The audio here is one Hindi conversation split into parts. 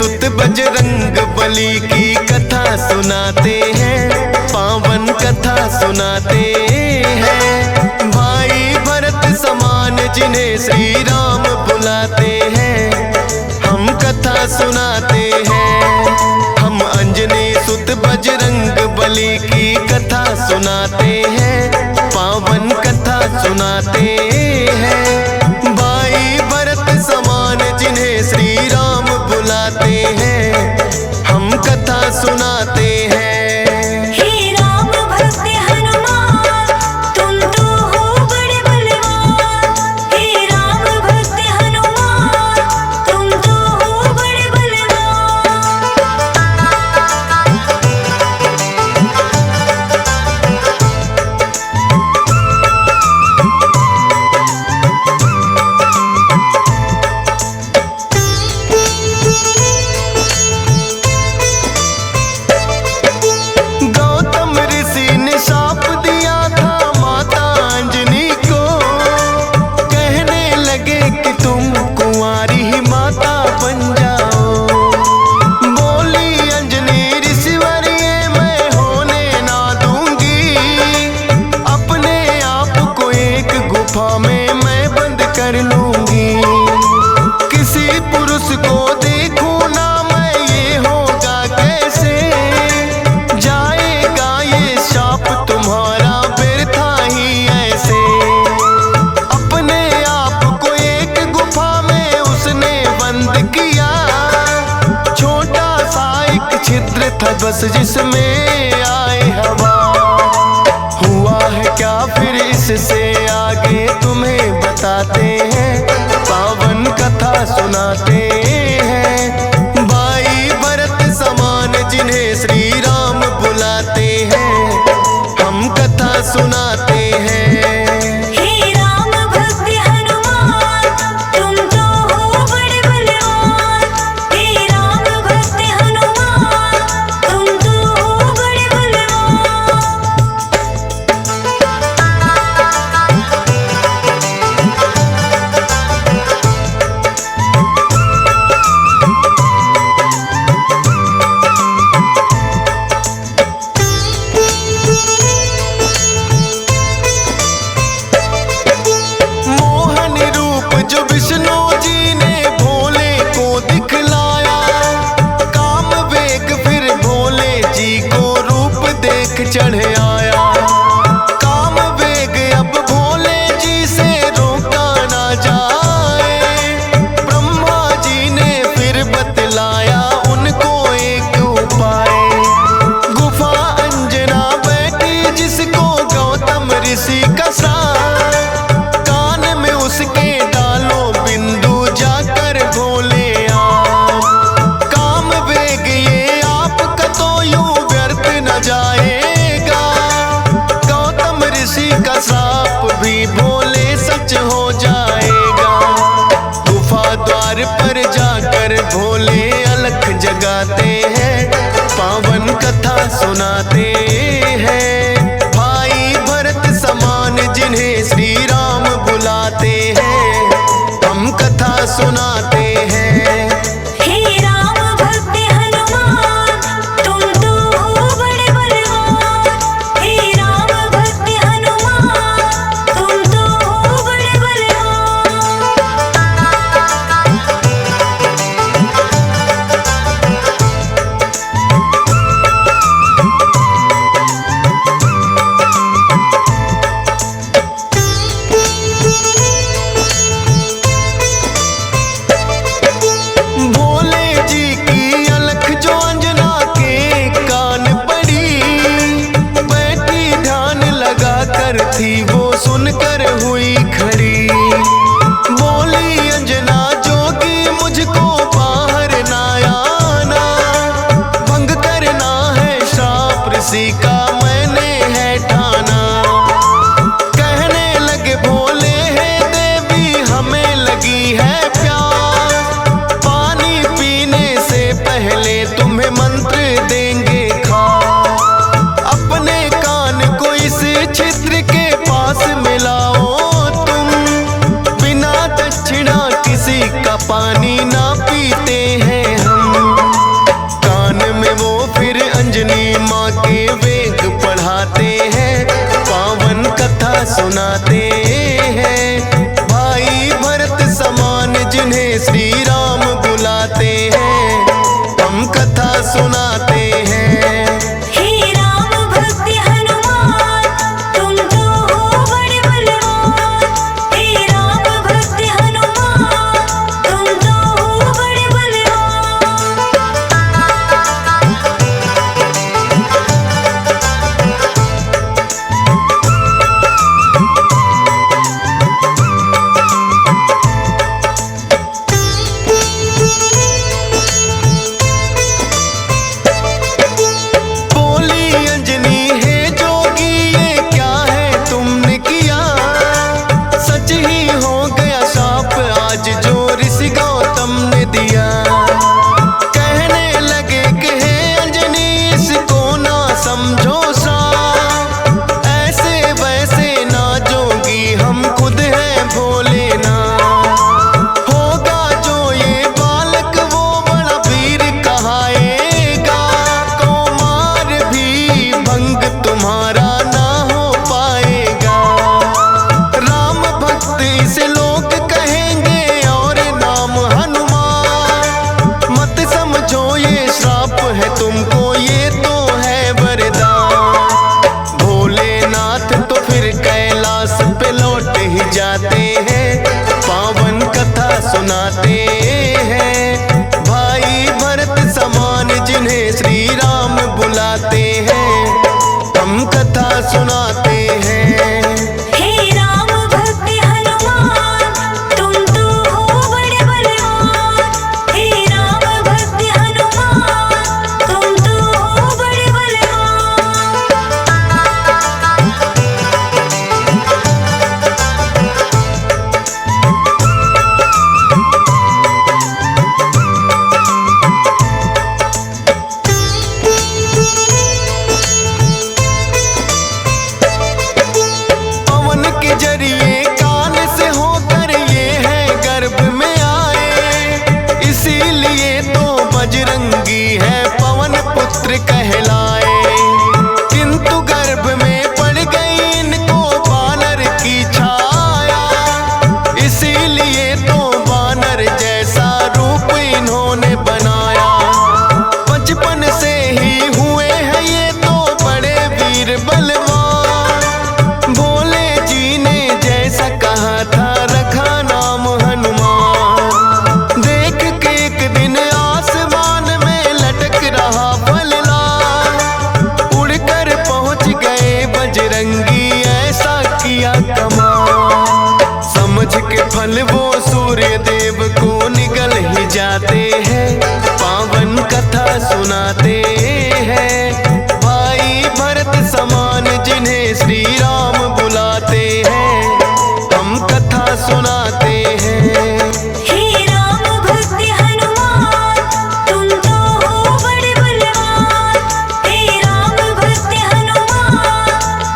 सुत बजरंग बली की कथा सुनाते हैं, पावन कथा सुनाते हैं। भाई भरत समान जिन्हें श्री राम बुलाते हैं, हम कथा सुनाते हैं। हम अंजनी सुत बजरंग बली की कथा सुनाते हैं, पावन कथा सुनाते हैं। भाई भरत समान जिन्हें श्री राम बुलाते हैं, हम कथा सुनाते हैं। था बस जिसमें आए हवा, हुआ है क्या फिर इससे आगे तुम्हें बताते हैं, पावन कथा सुनाते हैं। भाई भरत समान जिन्हें श्री राम बुलाते हैं, हम कथा सुनाते हैं। चढ़ आया काम वेग, अब भोले जी से रोका ना जाए। ब्रह्मा जी ने फिर बतलाया उनको एक उपाय, गुफा अंजना बैठी जिसको गौतम ऋषि का साथ, कान में उसके डालो बिंदु जाकर भोले आप। काम वेग ये आपका तो यूं व्यर्थ न जाए, का साप भी भोले सच हो जाएगा। गुफा द्वार पर जाकर भोले अलख जगाते हैं, पावन कथा सुनाते हैं। भाई भरत समान जिन्हें श्री राम बुलाते हैं, हम कथा सुनाते हैं। थी वो सुनकर हुई खड़ी, बोली अंजना जोगी मुझको बाहर ना आना, भंग करना है श्राप ऋषि का मैंने है ठाना। कहने लगे भोले है देवी हमें लगी है प्यास, पानी पीने से पहले तुम्हें मंत्र देंगे खास। अपने कान को इस छिद्र के पास मिलाओ बुलाते हैं, पावन कथा सुनाते हैं। भाई भरत समान जिन्हें श्री राम बुलाते हैं, हम कथा सुनाते हैं। हे राम भक्त हनुमान, तुम तो हो बड़े बलवान। हे राम भक्त हनुमान, तुम तो हो बड़े बलवान। बोली अंजनी है जोगी, ये क्या है तुमने किया? सच ही हो गया शाप आज जो ऋषि गौतम ने दिया। कहने लगे कि हे अंजनी इसको ना समझो श्राप, ऐसे वैसे ना जोगी हम खुद हैं भोले ना। होगा जो ये बालक वो बड़ा वीर कहाएगा, कौमार भी भंग तुम्हारा ना हो पाएगा। राम भक्त इसे लोग कहेंगे और नाम हनुमान, मत समझो ये श्राप है तुमको, ये तो है वरदान। भोलेनाथ तो फिर कैलाश पे लौट ही जाते हैं, पावन कथा सुनाते हैं। भाई भरत समान जिन्हें श्री राम बुलाते हैं, हम कथा सुनाते हैं। हे राम भक्त हनुमान, तुम तो हो बड़े बलवान। हे राम भक्त हनुमान, तुम तो हो बड़े बलवान। पवन के जरिए कान से होकर ये है गर्भ में आए, इसीलिए तो बजरंगी है पवन पुत्र कहलाए। किंतु गर्भ में पड़ गई इनको बानर की छाया, इसीलिए तो बानर जैसा रूप इन्होंने बनाया। बचपन से ही हुए हैं ये तो बड़े वीर बलवान, भोले जी ने जैसा कहा था रखा नाम हनुमान। देख के एक दिन आसमान में लटक रहा फलदार, उड़कर पहुंच गए बजरंगी ऐसा किया कमाल। समझ के फल वो सूर्य देव को निगल ही जाते हैं, पावन कथा सुनाते हैं। भाई भरत समान जिन्हें श्री राम बुलाते हैं, हम कथा सुनाते हैं। हे राम भक्त हनुमान, तुम तो हो बड़े बलवान। हे राम भक्त हनुमान,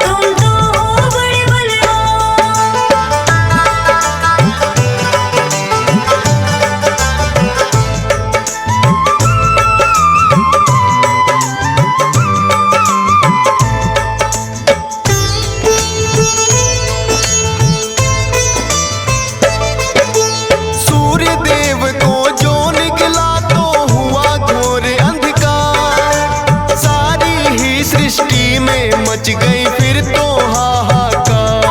तुम तो हो बड़े बलवान। सूर्य देव को जो निकला तो हुआ घोर अंधकार, सारी ही सृष्टि में मच गई फिर तो हाहाकार।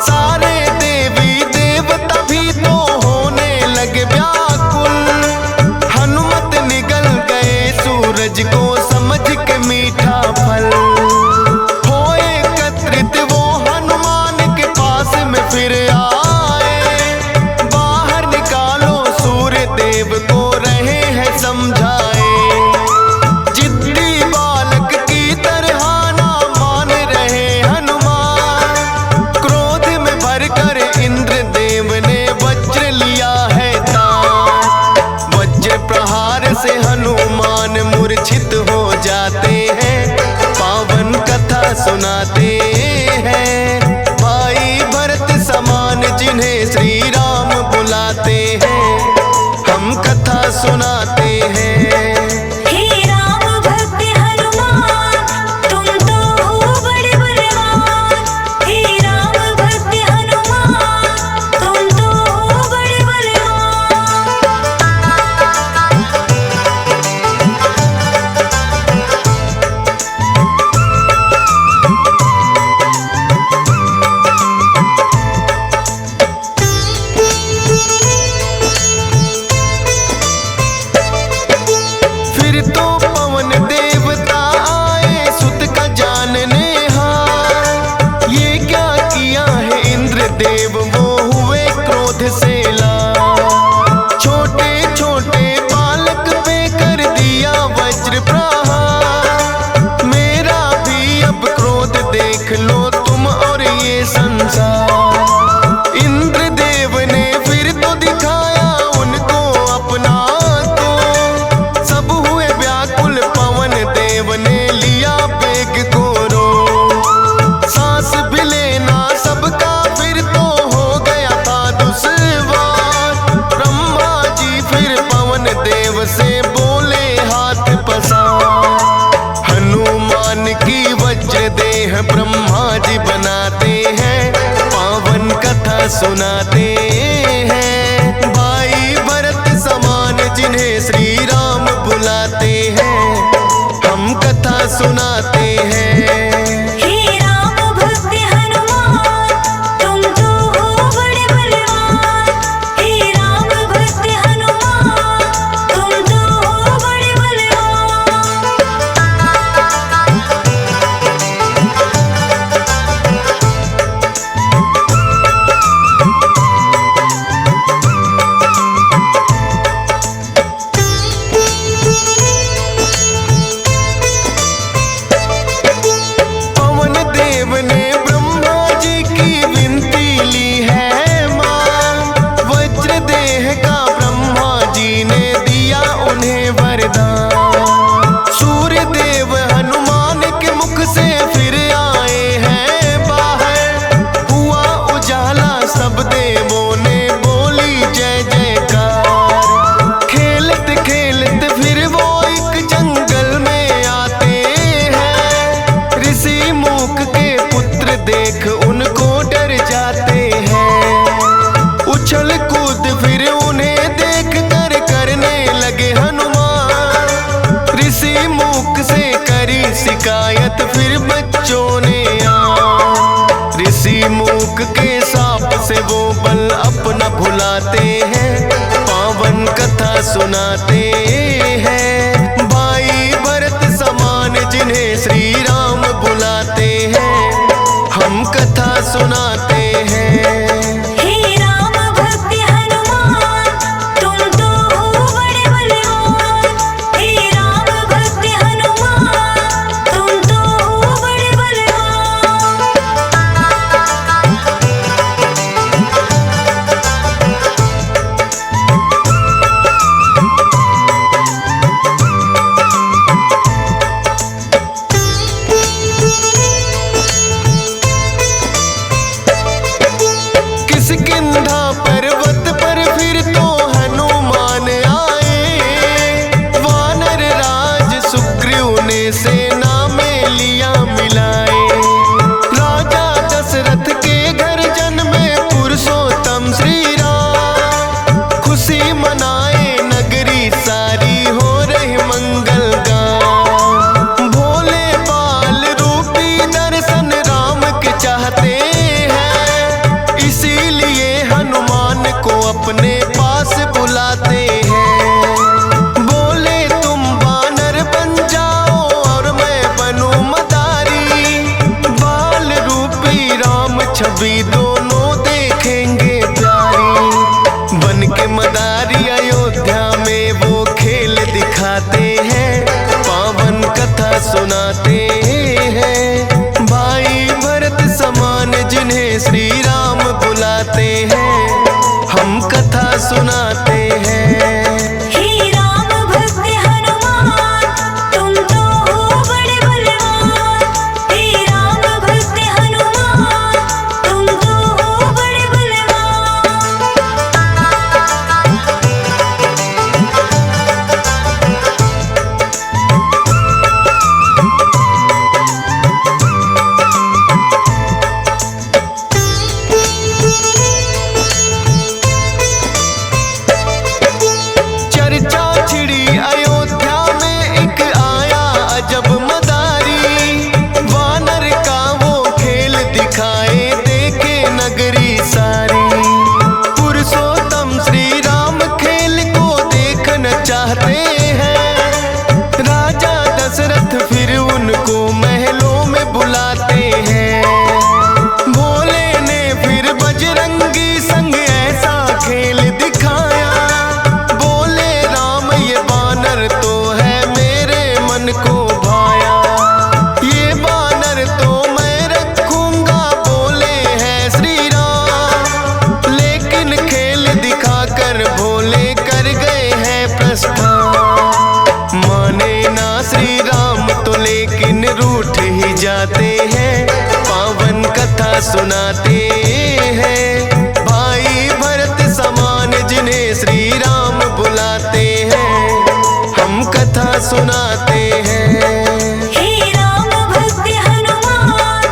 सारे देवी देवता भी तो होने लगे व्याकुल, हनुमत निगल गए सूरज को समझ के मीठा फल। हो एकत्रित वो हनुमान के पास में फिर आए, बाहर निकालो सूर्य देव को रहे हैं समझाए। जिद्दी बालक की तरह ना मान रहे हनुमान, क्रोध में भरकर इंद्र देव ने वज्र लिया है तान। वज्र प्रहार से हनुमान मूर्छित हो जाते हैं, पावन कथा सुनाते हैं। भाई भरत समान जिन्हें श्री राम बुलाते हैं, हम कथा सुनाते हैं। हे राम भक्त हनुमान, तुम तो हो देह ब्रह्मा जी बनाते हैं, पावन कथा सुनाते हैं। भाई भरत समान जिन्हें श्री राम बुलाते हैं, हम कथा सुनाते हैं। हे राम भक्त हनुमान, तुम तो हो बड़े बलवान। हे राम भक्त हनुमान, तुम तो हो बड़े बलवान। पवन देव ने ब्रह्मा जी की विनती ली है मां, वज्र देह का ब्रह्मा जी ने दिया उन्हें वरदान। सूर्य देव हनुमान के मुख से फिर आए हैं बाहर, हुआ उजाला सब देवों ने बोली जय जयकार। खेलत खेलत फिर वो एक जंगल में आते हैं, ऋषि मूक के पुत्र देख उनको डर जाते हैं। उछल कूद फिर उन्हें देख कर करने लगे हनुमान, ऋषि मूक से करी शिकायत फिर बच्चों ने ऋषि मूक के साप से वो बल अपना भुलाते हैं, पावन कथा सुनाते हैं। भाई भरत समान जिन्हें श्री राम बुलाते हैं, हम कथा सुनाते हैं। हे राम भक्त हनुमान, तुम तो हो बड़े बलवान। हे राम भक्त हनुमान, तुम तो हो बड़े बलवान। किष्किंधा पर्वत पर फिर तो हनुमान आए, वानर राज सुग्रीव ने सेना में लिया मिलाए। राजा दशरथ के घर जन्मे पुरुषोत्तम श्री राम, खुशी मनाए नगरी सारी हो रही मंगल गान। भोले बाल रूपी दर्शन राम के चाहते हैं, इसीलिए हनुमान को अपने पास बुलाते हैं। बोले तुम वानर बन जाओ और मैं बनूं मदारी, बाल रूपी राम छवि दोनों देखेंगे प्यारी। बन के मदारी अयोध्या में वो खेल दिखाते हैं, पावन कथा सुनाते हैं। भाई भरत समान जिन्हें श्री राम बुलाते हैं, हम कथा सुनाते हैं। हे राम भक्त हनुमान, तुम तो हो बड़े बलवान। हे राम भक्त हनुमान, तुम तो हो बड़े बलवान। चर्चा छिड़ी अयोध्या में एक आया अजब मदारी, वानर का वो खेल दिखाए देखे नगरी सारी। पुरुषोत्तम श्री राम खेल को देखना चाहते हैं, राजा दशरथ फिर उनको महलों में बुलाते हैं। भोले ने फिर बजरंगी संग ऐसा खेल दिखाया, बोले राम ये बानर तो है मेरे मन को भाया। ये बानर तो मैं रखूंगा बोले हैं श्री राम, लेकिन खेल दिखाकर भोले कर गए हैं प्रस्थान। माने ना श्री राम तो लेकिन रूठ ही जाते हैं, पावन कथा सुनाते हैं। भाई भरत समान जिन्हें श्री राम बुलाते हैं, हम कथा सुनाते हैं। हे राम भक्त हनुमान,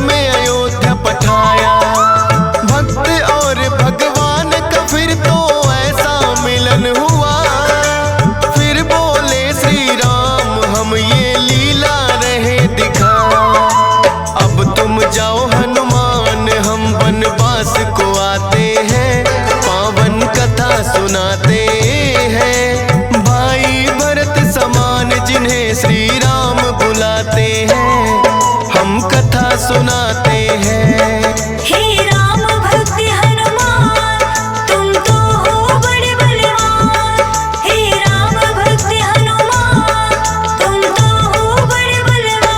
में अयोध्या पठाया। भक्त और भगवान का फिर तो ऐसा मिलन हुआ। फिर बोले श्री राम हम ये लीला रहे दिखा। अब तुम जाओ हनुमान हम वनवास को आते हैं, पावन कथा सुनाते हैं। भाई भरत समान जिन्हें श्री राम बुलाते हैं, हम कथा सुनाते हैं। हे राम भक्त हनुमान तुम तो हो बड़े बलवान। हे राम भक्त हनुमान तुम तो हो बड़े बलवान।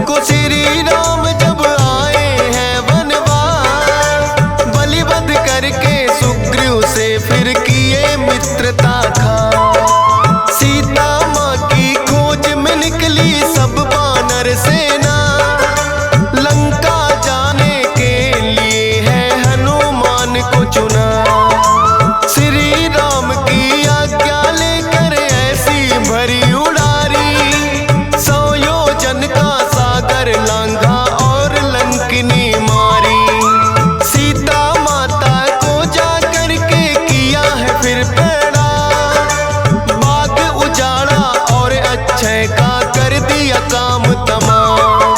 को श्री राम जब आए हैं वनवास, बलि वध करके सुग्रीव से फिर किए मित्रता खा। सीता माँ की खोज में निकली सब वानर सेना, लंका जाने के लिए है हनुमान को चुना। श्री राम की आज्ञा लेकर ऐसी भरी उड़ारी, 100 योजन का सागर लांघा और लंकिनी मारी। सीता माता को जा करके किया है फिर पैड़ा, बाग उजाड़ा और अक्षय का कर दिया काम तमाम।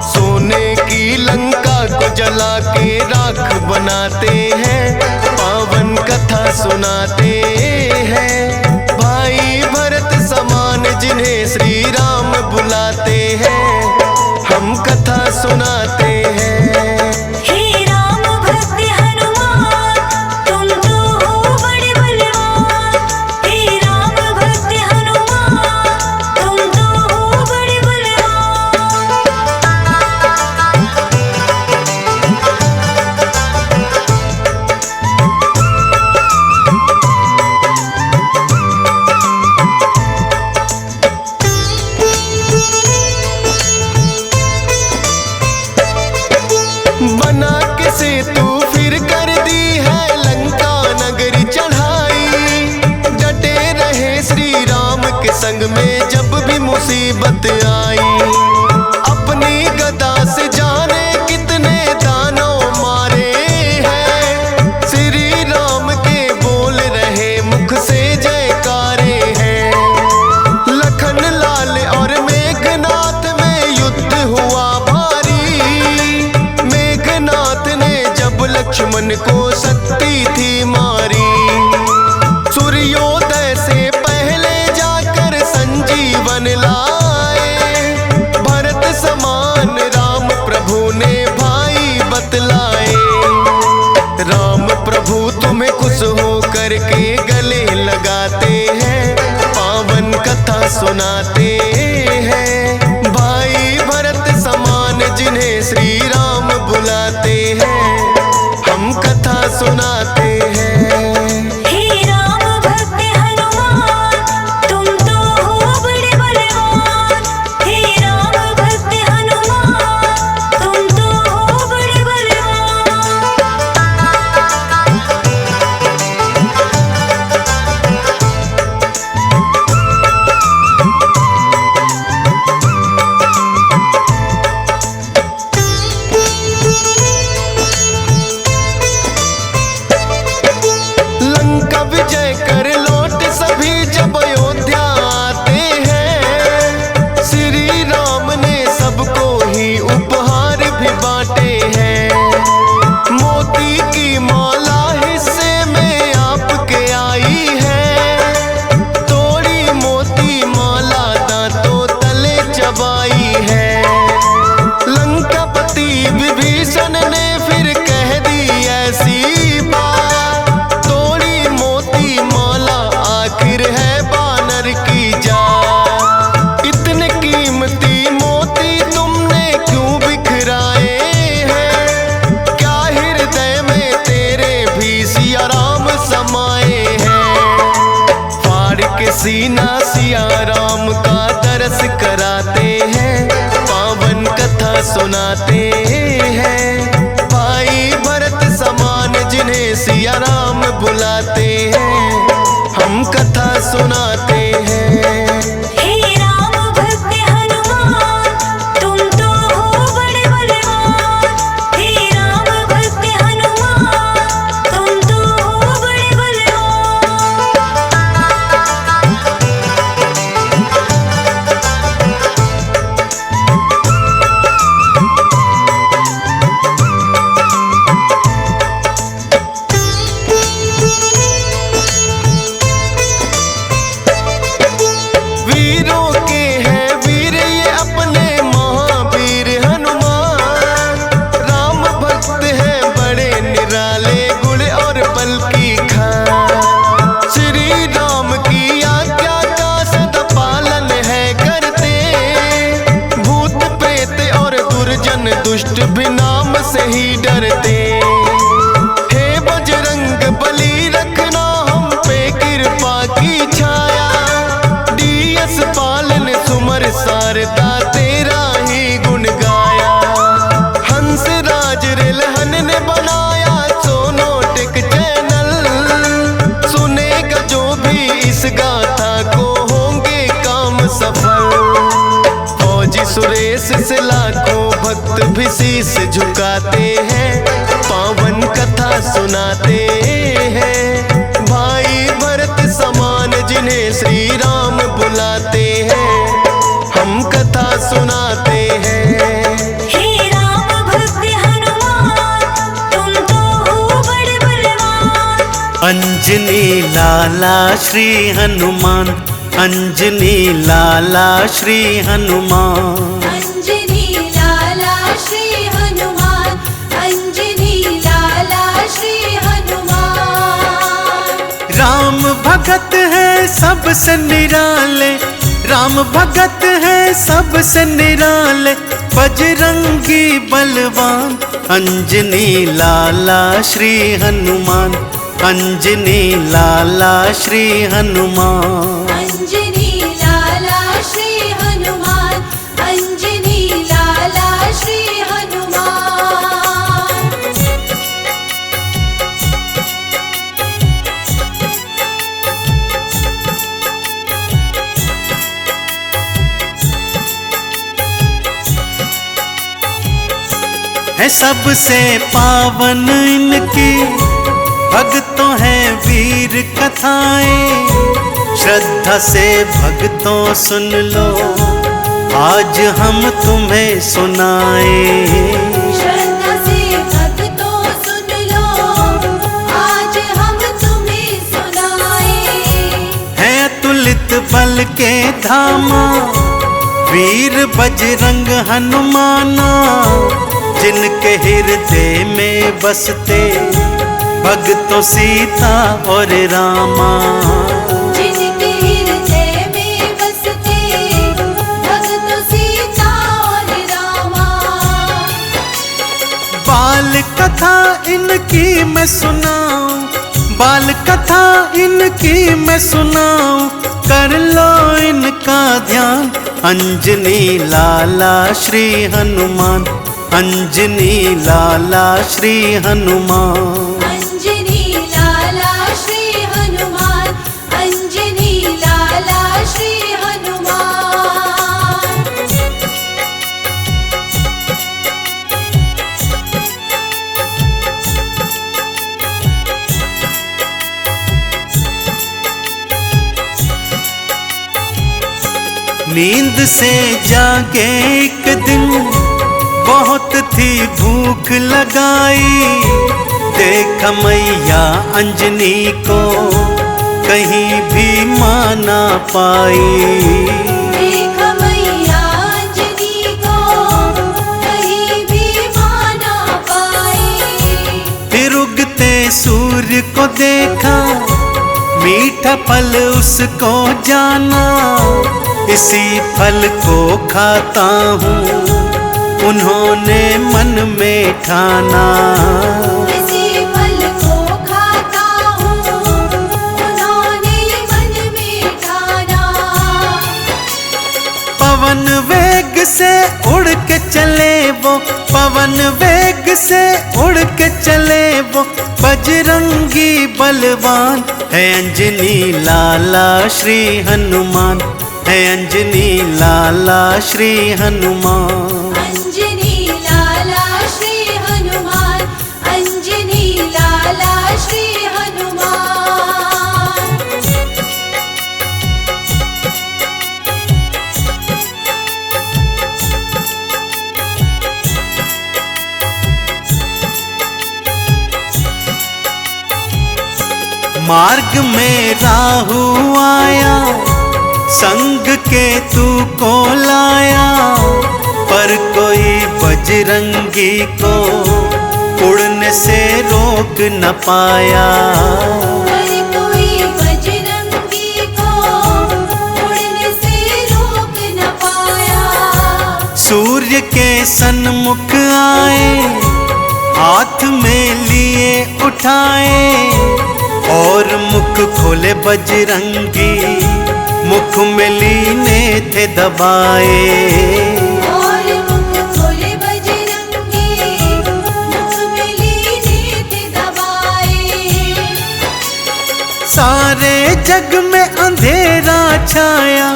सोने की लंका को जला के राख बनाते हैं, पावन कथा सुनाते हैं। भाई भरत समान जिन्हें श्री राम बुलाते हैं, हम कथा सुनाते हैं। हे राम भक्त हनुमान तुम तो हो बड़े बलवान। हे राम भक्त हनुमान तुम तो हो बड़े बलवान। बना के सेतु फिर कर दी है लंका नगरी चढ़ाई। डटे रहे श्री राम के संग में जब भी मुसीबत आई। अपनी गदा से जाने कितने दानव मारे हैं, श्री राम के बोल रहे मुख से जयकारे हैं। लखन लाल और मेघनाथ में युद्ध हुआ भारी, मेघनाथ ने जब लक्ष्मण को शक्ति थी मारी। सूर्योदय से पहले जाकर संजीवन लाए, भरत समान राम प्रभु ने भाई बतलाए। राम प्रभु तुम्हें खुश हो करके गले लगाते हैं, पावन कथा सुनाते हैं। भाई भरत समान जिन्हें श्री राम बुलाते हैं, हम कथा सुनाते हैं। हे राम भक्त हनुमान तुम तो हो बड़े बलवान। हे राम भक्त हनुमान तुम तो हो बड़े बलवान। दरस कराते हैं, पावन कथा सुनाते हैं। भाई भरत समान जिन्हें सिया राम बुलाते हैं, हम कथा सुनाते हैं। हे राम भक्त हनुमान, तुम तो हो बड़े बलवान। हे राम भक्त हनुमान, तुम तो हो बड़े बलवान। वीरों के हैं वीर ये अपने महावीर हनुमान। राम भक्त हैं बड़े निराले, गुण और बल की खान। श्री राम की आज्ञा का सदा पालन है करते, भूत प्रेत और दुर्जन दुष्ट भी नाम से ही डरते। हे बजरंग बली रखना हम पे कृपा की छाया, डीएस पालन सुमर सारदा तेरा ही गुण गाया। हंस राज रिलहन ने बनाया सोनोटिक चैनल, सुनेगा जो भी इस गाथा को होंगे काम सफल। फौजी सुरेश से लाखों भक्त भी शीस झुकाते हैं, पावन कथा सुनाते हैं। भाई भरत समान जिन्हें श्री राम बुलाते हैं, हम कथा सुनाते हैं। हे राम भक्त हनुमान, तुम तो हो बड़े बलवान। अंजनी लाला श्री हनुमान, अंजनी लाला श्री हनुमान। अंजनी लाला श्री हनुमान, अंजनी लाला श्री हनुमान। राम भगत है सबसे निराले, राम भगत है सबसे निराले, बजरंगी बलवान। अंजनी लाला श्री हनुमान, अंजनी लाला श्री हनुमान। अंजनी लाला श्री हनुमान, अंजनी लाला श्री हनुमान। है सबसे पावन इनकी भक्तों है वीर कथाएं। श्रद्धा से भक्तों सुन लो, आज हम तुम्हें सुनाए। श्रद्धा से भक्तों सुन लो, आज हम तुम्हें सुनाए। है अतुलित बल के धामा, वीर बजरंग हनुमाना। जिनके हृदय में बसते भक्तों सीता और रामा। जिनके हृदय में बसते भक्तों सीता और रामा। बाल कथा इनकी मैं सुनाऊं, बाल कथा इनकी मैं सुनाऊं, कर लो इनका ध्यान। अंजनी लाला श्री हनुमान, अंजनी लाला श्री हनुमान। अंजनी लाला श्री हनुमान, अंजनी लाला श्री हनुमान। नींद से जागे एक दिन, बहुत थी भूख लगाई। देख मैया अंजनी को कहीं भी मां ना पाई। देख मैया अंजनी को कहीं भी मां ना पाई। फिर उगते सूर्य को देखा, मीठा फल उसको जाना। इसी फल को खाता हूँ, उन्होंने मन में ठाना। इसी फल को खाता हूँ, उन्होंने मन में ठाना। पवन वेग से उड़ के चले वो, पवन वेग से उड़ के चले वो, बजरंगी बलवान है अंजनी लाला श्री हनुमान, है अंजनी लाला श्री हनुमान। अंजनी लाला श्री हनुमान, अंजनी लाला श्री हनुमान। मार्ग में राहु आया, संग के तू को लाया, पर कोई बजरंगी को उड़ने से रोक न पाया। पर कोई बजरंगी को उड़ने से रोक न पाया। सूर्य के सन्मुख आए, हाथ में लिए उठाए, और मुख खोले बजरंगी, मुख में लीने थे दबाए। और मुख खोले बजरंगी, मुख में लीने थे दबाए। सारे जग में अंधेरा छाया,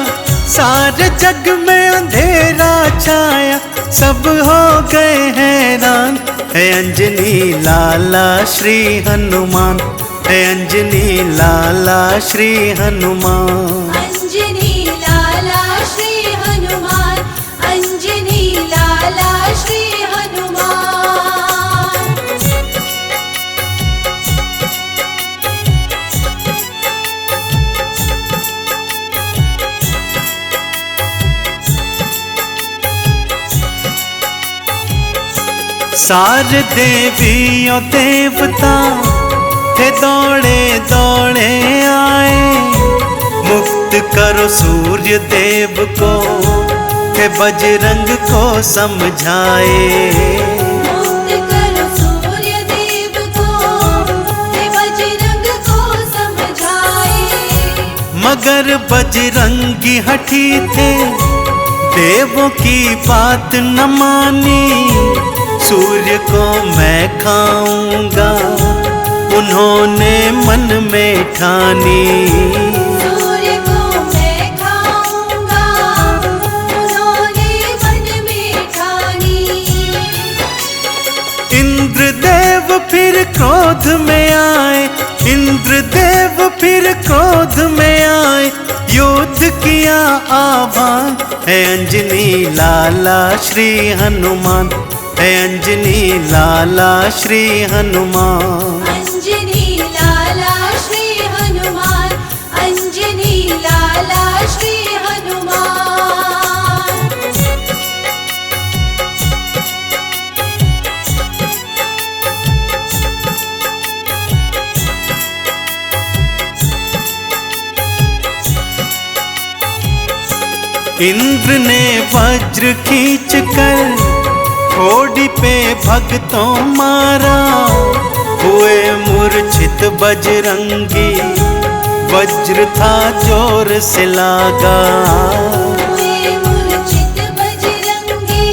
सारे जग में अंधेरा छाया, सब हो गए हैरान, है अंजनी लाला श्री हनुमान, है अंजनी लाला श्री हनुमान। अंजनी लाला श्री हनुमान, अंजनी लाला श्री हनुमान। सारे देवी और देवता थे दौड़े दौड़े आए, मुक्त करो सूर्य देव को, थे बजरंग को समझाए। मुक्त करो सूर्य देव को, हे बजरंग को समझाए। मगर बजरंगी हठी थे, देवों की बात न मानी, सूर्य को मैं खाऊंगा उन्होंने मन में ठानी। सूर्य को मैं खाऊंगा, उन्होंने मन में ठानी। इंद्रदेव फिर क्रोध में आए, इंद्रदेव फिर क्रोध में आए, युद्ध किया आह्वान, है अंजनी लाला श्री हनुमान, है अंजनी लाला श्री हनुमान। अंजनी लाला श्री हनुमान, अंजनी लाला श्री हनुमान। इंद्र ने वज्र खींच कर घोड़ी पे भक्तों मारा, हुए मूर्छित बजरंगी, वज्र था जोर से लागा। हुए मूर्छित बजरंगी,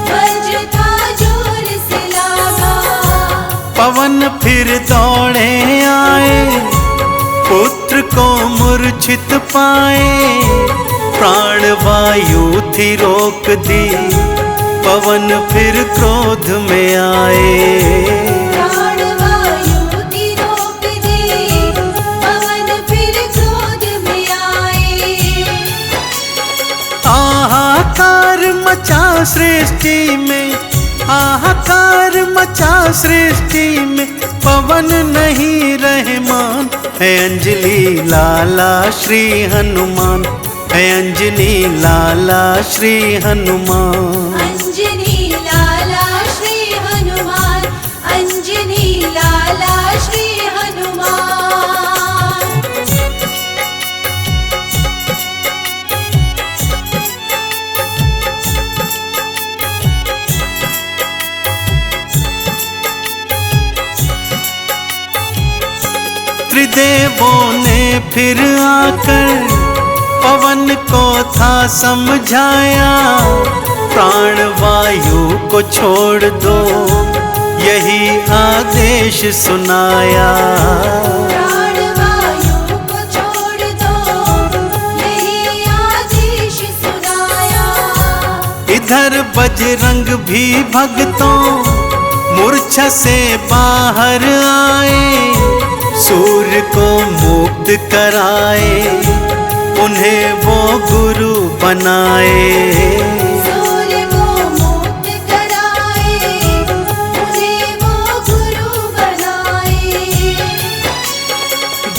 वज्र था जोर से लागा। पवन फिर दौड़े आए, पुत्र को मूर्छित पाए, प्राण वायु थी रोक दी, पवन फिर क्रोध में आए। प्राण वायु थी रोक दी, पवन फिर क्रोध में आए। हाहाकार मचा सृष्टि में, हाहाकार मचा सृष्टि में, पवन नहीं रहमान, है अंजलि लाला श्री हनुमान, है अंजनी लाला श्री हनुमान। अंजनी लाला श्री हनुमान, अंजनी लाला श्री हनुमान। त्रिदेवों ने फिर आकर पवन को था समझाया, प्राण वायु को छोड़ दो, यही आदेश सुनाया। प्राण वायु को छोड़ दो, यही आदेश सुनाया। इधर बजरंग भी भक्तों मूर्छा से बाहर आए, सूर्य को मुक्त कराए, उन्हें वो गुरु बनाए। सूर्य को मुक्त कराए, उन्हें वो गुरु बनाए।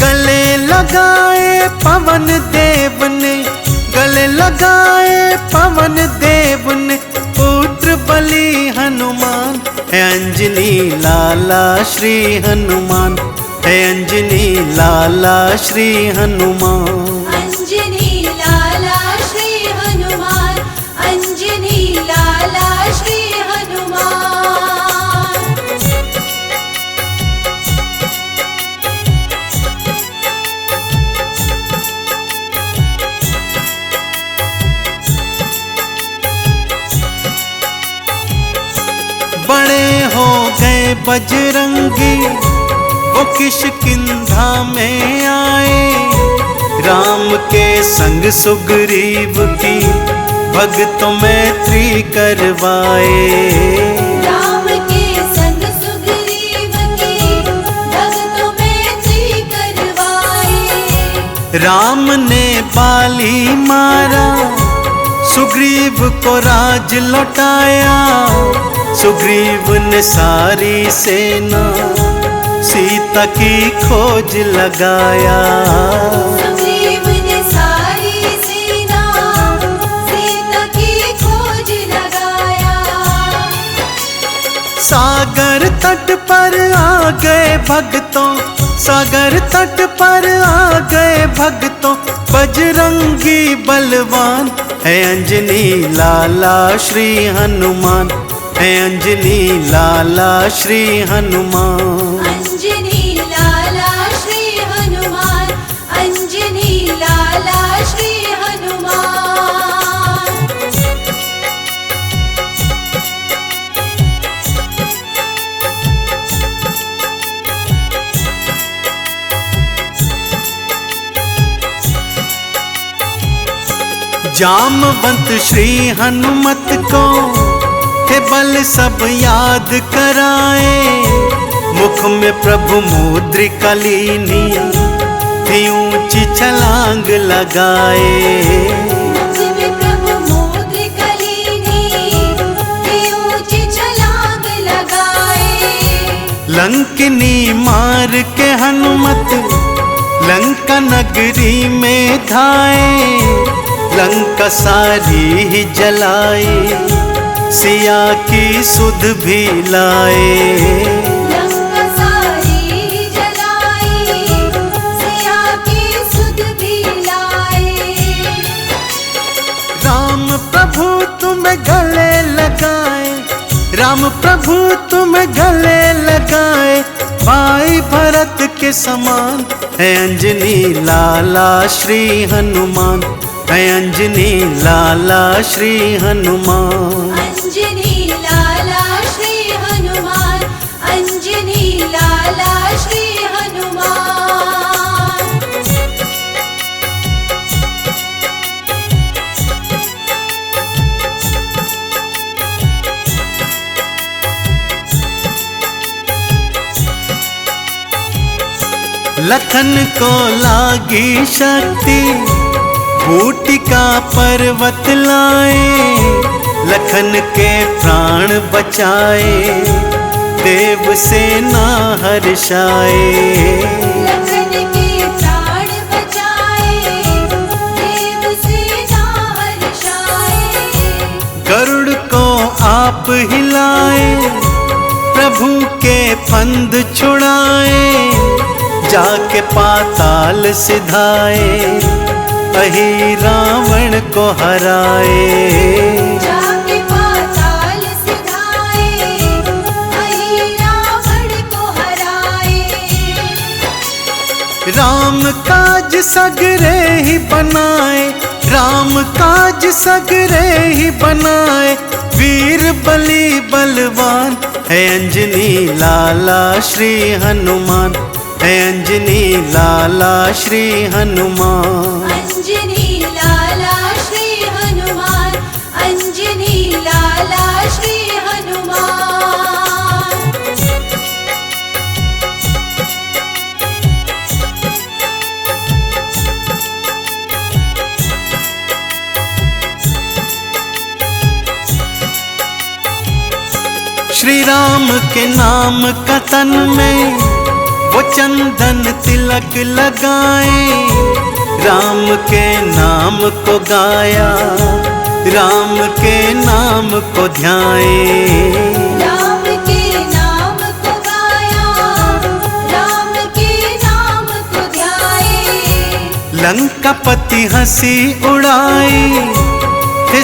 गले लगाए पवन देव ने, गले लगाए पवन देव ने, पुत्र बलि हनुमान है अंजनी लाला श्री हनुमान, है अंजनी लाला श्री हनुमान। अंजनी लाला श्री हनुमान, अंजनी लाला श्री हनुमान। बड़े हो गए बजरंगी वो किष्किंधा में आए, राम के संग सुग्रीव की भक्तों मैत्री करवाए। राम के संग सुग्रीव की भक्तों मैत्री करवाए। राम ने बाली मारा, सुग्रीव को राज लौटाया, सुग्रीव ने सारी सेना सीता की खोज लगाया। सुग्रीव ने सारी सेना सीता की खोज लगाया। सागर तट पर आ गए भक्तों, सागर तट पर आ गए भक्तों, बजरंगी बलवान है अंजनी लाला श्री हनुमान, है अंजनी लाला श्री हनुमान। अंजनी लाला श्री हनुमान, अंजनी लाला श्री हनुमान। जामवंत श्री हनुमत को हे बल सब याद कराए, मुख में प्रभु मुद्रिका लीनी, थी ऊंची छलांग लगाए। मुख में प्रभु मुद्रिका लीनी, थी ऊंची छलांग लगाए। लंकिनी मार के हनुमत लंका नगरी में धाए, लंका सारी ही जलाई, सिया की सुध भी लाए। लंका सारी जलाई, सिया की सुध भी लाए। राम प्रभु तुम्हें गले लगाए, राम प्रभु तुम्हें गले लगाए, भाई भरत के समान है अंजनी लाला श्री हनुमान, है अंजनी लाला श्री हनुमान। अंजनी लाला श्री हनुमान, अंजनी लाला श्री हनुमान। लखन को लागी शक्ति, बूटिका पर्वत लाए, लखन के प्राण बचाए, देव सेना हर्षाए। लखन के प्राण बचाए, देव सेना हर्षाए। गरुड़ को आप हिलाए, प्रभु के फंद छुड़ाए, जाके पाताल सिधाए, अहि रावण को हराए। जाके पाताल सिधाए, अहि रावण को हराए। राम काज सगरे ही बनाए, राम काज सगरे ही बनाए। वीर बली बलवान है अंजनी लाला श्री हनुमान, है अंजनी लाला श्री हनुमान। अंजनी लाला श्री हनुमान, अंजनी लाला श्री हनुमान। श्री राम के नाम का तन में वो चंदन तिलक लगाए, राम के नाम को गाया, राम के नाम को ध्याए। राम के नाम को गाया, राम के नाम को ध्याए। लंकापति हंसी उड़ाई,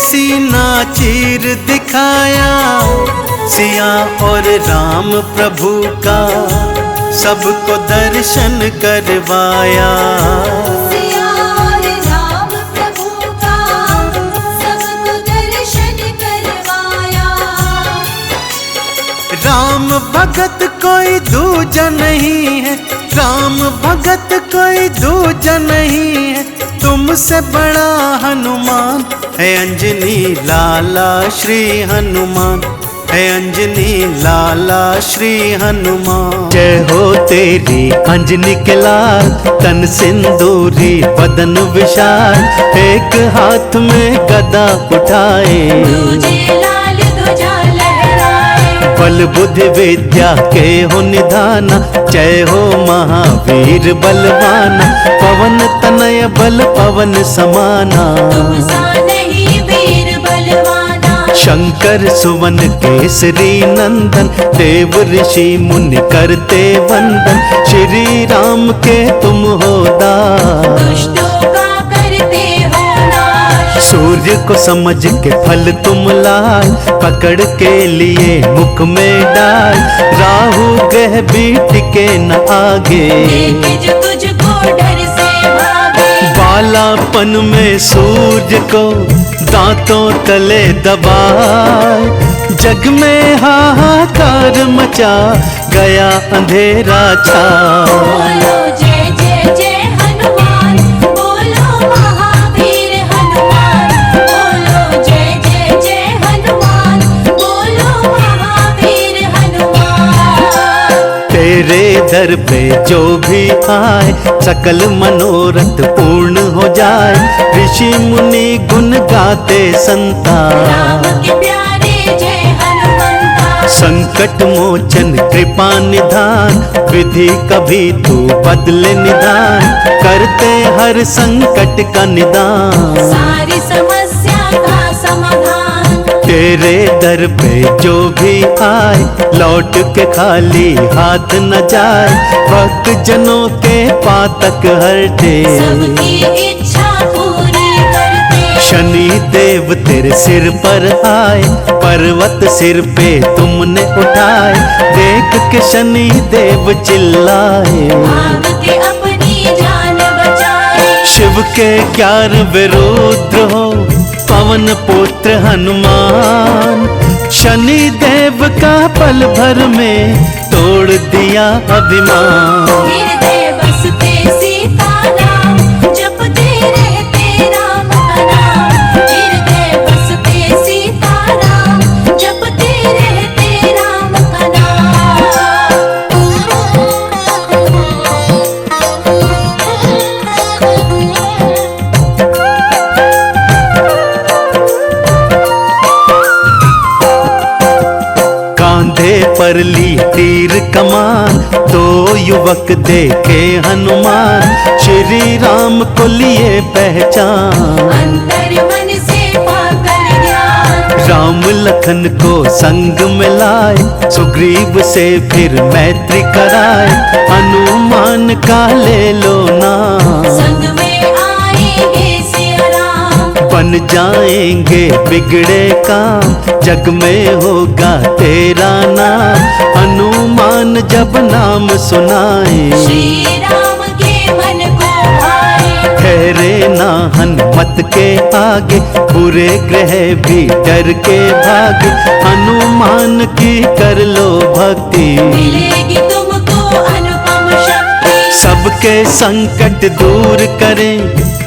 सीना चीर दिखाया, सिया और राम प्रभु का सबको दर्शन करवाया। सिया और राम प्रभु का सबको दर्शन करवाया। राम भगत कोई दूजा नहीं है, राम भगत कोई दूजा नहीं है, तुमसे बड़ा हनुमान है अंजनी लाला श्री हनुमान, है अंजनी लाला श्री हनुमान। जय हो तेरी अंजनी के लाल, तन सिंदूरी बदन विशाल, एक हाथ में गदा उठाए, दूजे लाल ध्वजा लहराए। बल बुद्धि विद्या के हो निधाना, जय हो महावीर बलवाना, पवन तनय बल पवन समाना। तुम सा नहीं वीर बलवाना, शंकर सुवन केसरी नंदन, देव ऋषि मुनि करते वंदन, श्री राम के तुम हो दास। दुष्टों का करते हो नाश। सूर्य को समझ के फल तुम लाए, पकड़ के लिए मुख में डाल, राहु ग्रह भी टिके न आगे, देखे जो तुझको डर से भागे। बालापन में सूर्य को दांतों तले दबाए, जग में हाहाकार मचा गया अंधेरा छा। बोलो जय जय जय हनुमान, बोलो महावीर हनुमान, बोलो जय जय जय हनुमान, बोलो महावीर हनुमान। तेरे दर पे जो भी आए, सकल मनोरथ पूर्ण हो जाए, ऋषि मुनि गुण गाते संता। राम के प्यारे जय हनुमंता, संकट मोचन कृपा निधान, विधि कभी तू बदले निदान, करते हर संकट का निदान। सारी समस्या का समाधान। तेरे दर पे जो भी आए, लौट के खाली हाथ न जाए, भक्त जनों के पातक हरते, सबकी इच्छा पूरी करते। शनि देव तेरे सिर पर आए, पर्वत सिर पे तुमने उठाए, देख के शनि देव चिल्लाए, भाग के अपनी जान बचाए। शिव के 11 रुद्र हो, पवन पुत्र हनुमान, शनि देव का पल भर में तोड़ दिया अभिमान। हृदय बसते सीता नाम, जपते रहते राम का नाम। हृदय बसते सीता नाम, जपते रहते राम का नाम। कांधे पर ली तीर कमान, दो युवक देखे हनुमान, श्री राम को लिए पहचान। अंतर मन से पाकर ज्ञान, राम लखन को संग मिलाए, सुग्रीव से फिर मैत्री कराए, हनुमान का ले लो नाम। संग में आएंगे सिया राम, बन जाएंगे बिगड़े काम, जग में होगा तेरा नाम, हनुमान जब नाम सुनाए, श्री राम के मन को भाए। सेना हनुमत के आगे, पूरे ग्रह भी डर के भागे। हनुमान की कर लो भक्ति, मिलेगी तुमको अनुपम शक्ति। सबके संकट दूर करें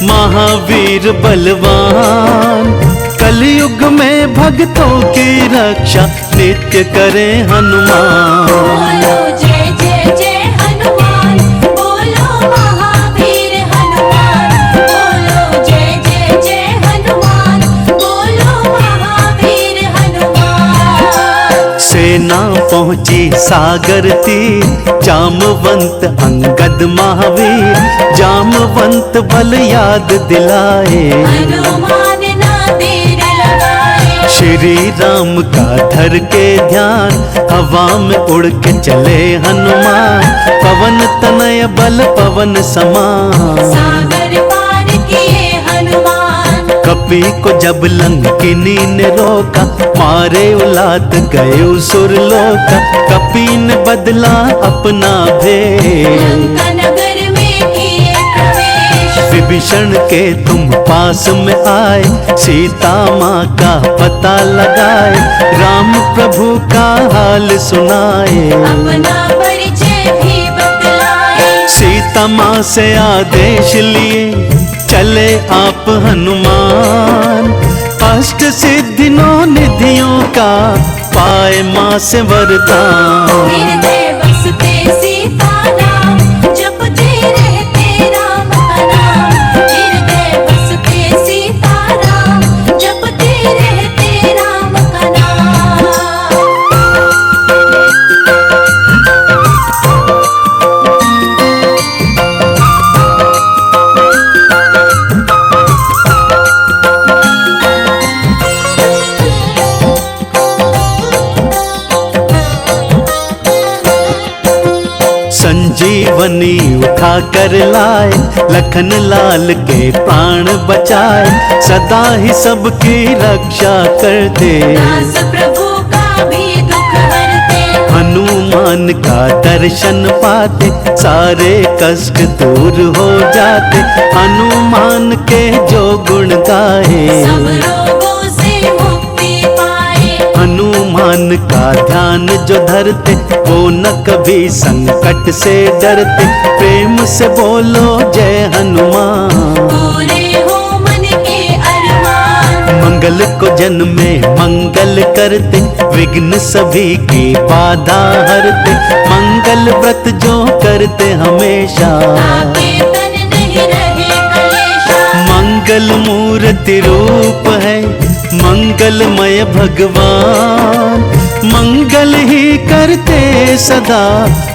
महावीर बलवान। कलयुग में भक्तों की रक्षा नित्य करें हनुमान। बोलो जय जय जय हनुमान, बोलो महावीर हनुमान। बोलो जय जय जय हनुमान, बोलो महावीर हनुमान। सेना पहुंची सागर तीर, जामवंत अंगद महावीर। जामवंत बल याद दिलाए, हनुमान ना देर लगाए। श्री राम का धर के ध्यान, हवा में उड़ के चले हनुमान। पवन तनय बल पवन समान, सागर पार किए हनुमान। कपि को जब लंकिनी ने रोका, मारे उलाद गए सुरलोका। कपि ने बदला अपना भेष, लंका नगर में किए प्रवेश। विभीषण के तुम पास में आए, सीता माँ का पता लगाए। राम प्रभु का हाल सुनाए, अपना परिचय भी बतलाए। सीता माँ से आदेश लिए चले आप हनुमान। अष्ट सिद्धि नौ निधियों का पाए माँ से वरदान। हृदय बसते सीता नाम, जपते रहते राम का नाम। हृदय बसते सीता नाम, जपते रहते राम का नाम। संजीवनी उठा कर लाए, लखन लाल के प्राण बचाए। सदा ही सबकी रक्षा करते, दास प्रभु का भी दुख हरते। हनुमान का दर्शन पाते, सारे कष्ट दूर हो जाते। हनुमान के जो गुण गाए, सब रोगों से मुक्ति पाए। हनुमान का ध्यान जो धरते, वो न कभी संकट से डरते। प्रेम से बोलो जय हनुमान, पूरे हो मन के अरमान। मंगल को जन में मंगल करते, विघ्न सभी की बाधा हरते। मंगल व्रत जो करते हमेशा, ताके तन नहीं रहे कलेशा। मंगल मूर्ति रूप है मंगलमय भगवान। मंगल ही करते सदा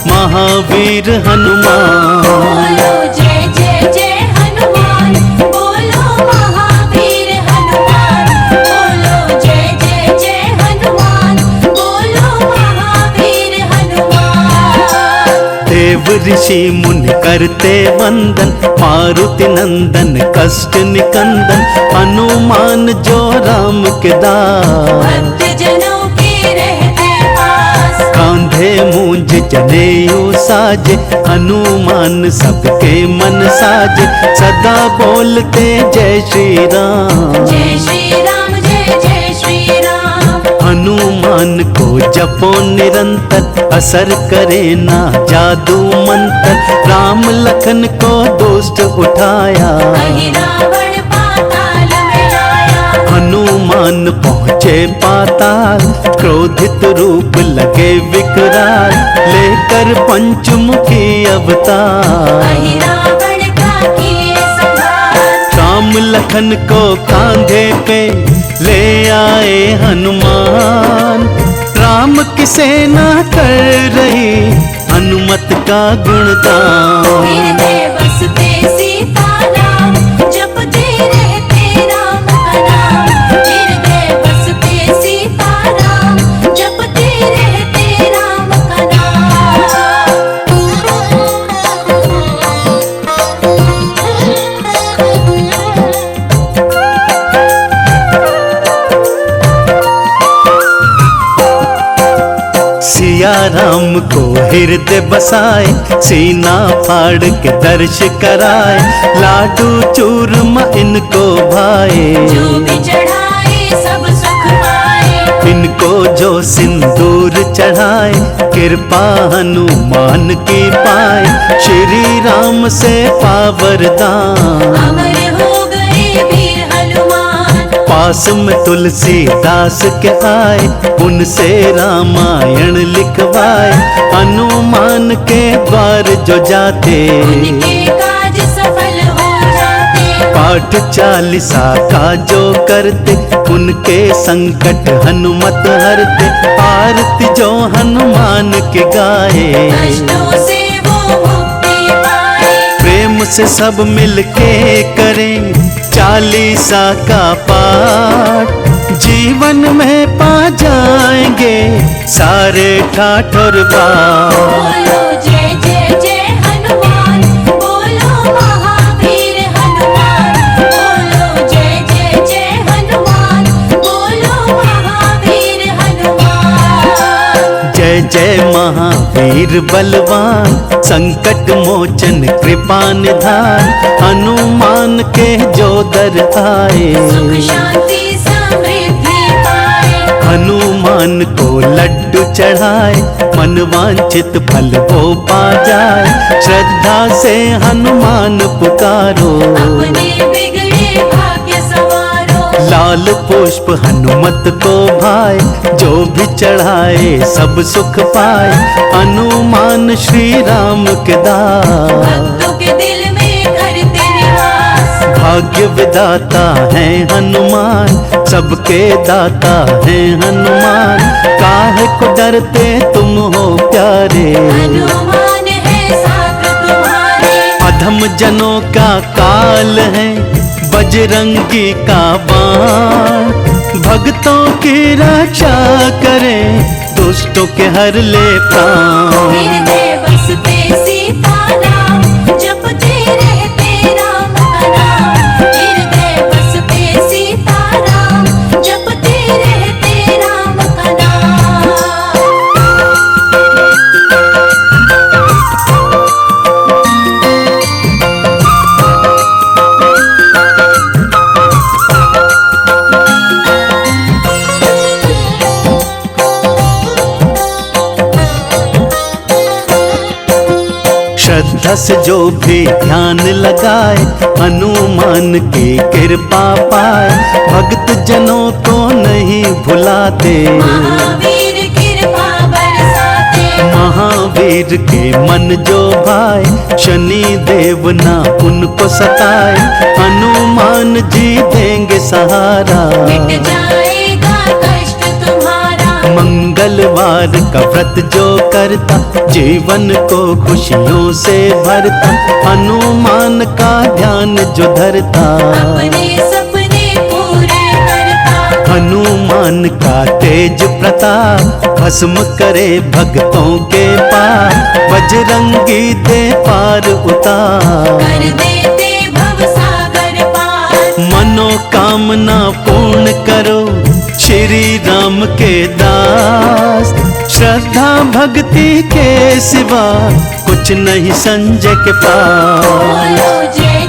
महावीर हनुमान। बोलो जय जय जय हनुमान, बोलो महावीर हनुमान। बोलो जय जय जय हनुमान, बोलो महावीर हनुमान। देव ऋषि मुनि करते वंदन, मारुति नंदन कष्ट निकंदन। हनुमान जो राम के दास, भक्त जनों के रहते पास। कांधे मूंज जनेऊ साजे, हनुमान सबके मन साजे। सदा बोलते जय श्री राम, जय श्री राम, जय जय श्री राम। हनुमान को जपो निरंतर, असर करे ना जादू मंत्र। राम लखन को दुष्ट उठाया, वही रावण पाताल में आया। हनुमान पहुँचे पाताल, क्रोधित रूप लगे विकराल। लेकर पंचमुखी अवतार, वही रावण का किए संहार। राम लखन को कांधे पे ले आए हनुमान। राम की सेना कर रही हनुमत का गुणगान। हृदय बसते सीता नाम, जपते रहते राम का नाम। हृदय बसते सीता नाम, जपते रहते राम का नाम। सिया राम को हृदय बसाए, सीना फाड़ के दर्श कराए, लाडू चूरमा इनको भाए, जो भी चढ़ाए सब सुख पाए। इनको जो सिंदूर चढ़ाए, कृपा हनुमान की पाए, श्री राम से पावरदान। अमर हो गए वीर हनुमान, पास में तुलसीदास के आए, उनसे रामायण लिखवाए, हनुमान के द्वार जो जाते, उनके काज सफल हो जाते। पाठ चालीसा का जो करते, उनके संकट हनुमत हरते, आरती जो हनुमान के गाए, कष्टों से वो मुक्ति पाए। प्रेम से सब मिलके करें चालीसा का पाठ, जीवन में पा जाएंगे सारे ठाठ और बाट। बोलो जय जय जय हनुमान, बोलो महावीर हनुमान, बोलो जय जय जय हनुमान, बोलो महावीर हनुमान। जय जय महावीर बलवान, संकट मोचन कृपा निधान, हनुमान के जो दर आए, सुख शांति समृद्धि पाए। हनुमान को लड्डू चढ़ाए, मन वांछित फल वो पा जाए, श्रद्धा से हनुमान पुकारो, अपने बिगड़े भाग्य संवारो। लाल पुष्प हनुमत को भाए, जो भी चढ़ाए सब सुख पाए, हनुमान श्री राम के दास। भक्तों के दिल में करते निवास, भाग्य विदाता है हनुमान, सबके दाता है हनुमान, काहे को डरते तुम हो प्यारे, हनुमान है साथ तुम्हारे। अधम जनों का काल है बजरंगी का बाण, भक्तों की रक्षा करे, दुष्टों के हर ले प्राण। हृदय बसते सीताराम, जपते रहते राम का नाम। हृदय बसते सीताराम, जपते रहते राम का नाम। श्रद्धा से जो भी ध्यान लगाए, हनुमान की कृपा पाए, भक्त जनों को नहीं भुलाते, महावीर कृपा बरसाते। महावीर के मन जो भाए, शनि देव ना उनको सताए, हनुमान जी देंगे सहारा, मिट जाएगा कष्ट तुम्हारा। मंगलवार का व्रत जो करता, जीवन को खुशियों से भरता, हनुमान का ध्यान जो धरता, अपने सपने पूरे करता। हनुमान का तेज प्रताप, भस्म करे भक्तों के पार, बजरंगी दे पार उतार, कर देते भवसागर पार। मनोकामना पूर्ण करो श्री राम के दास, श्रद्धा भक्ति के सिवा कुछ नहीं संजय के पास। बोलो जय